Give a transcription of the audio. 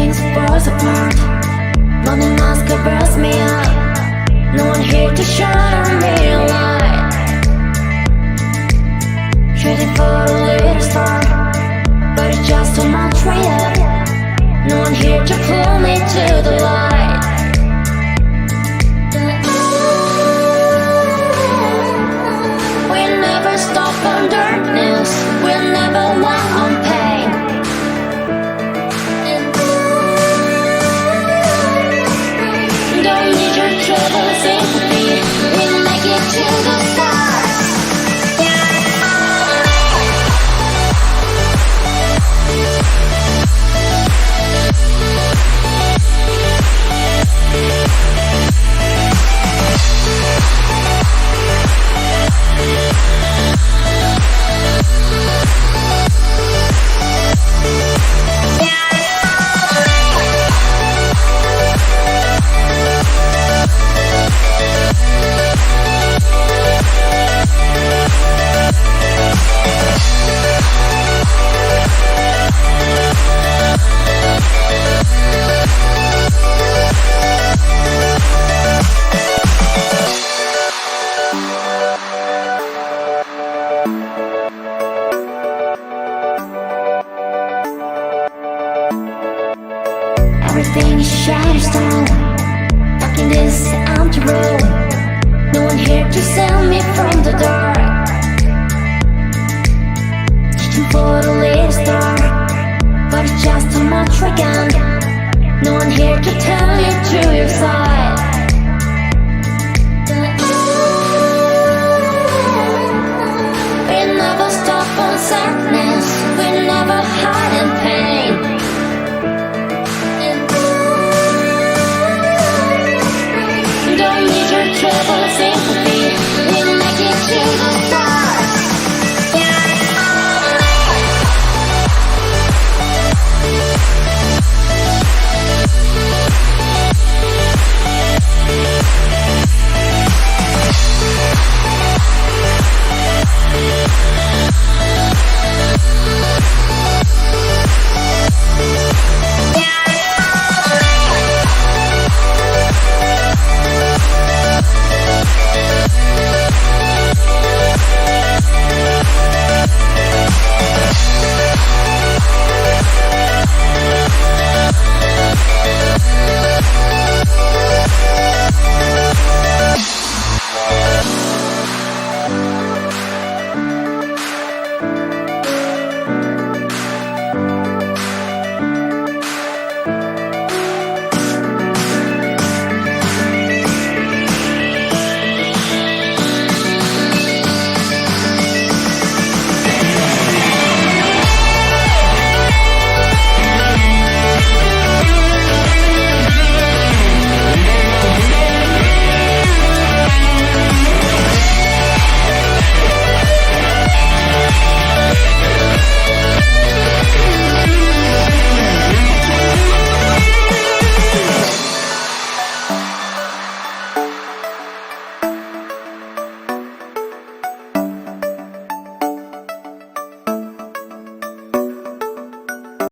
everything's falls apart. Lonely mask covers me up. No one here to shine me a light. Shooting for a little star, but it's just too much real. No one here to pull me to the light. We'll never stop on darkness. We'll never walk on pain. Don't need your trouble sympathy. We'll make it to the stars. Everything is shadow stone. Stuck in this empty room. No one here to save me from the dark. Searching for the little star, but it's just too much again. No one here to tell you to your side.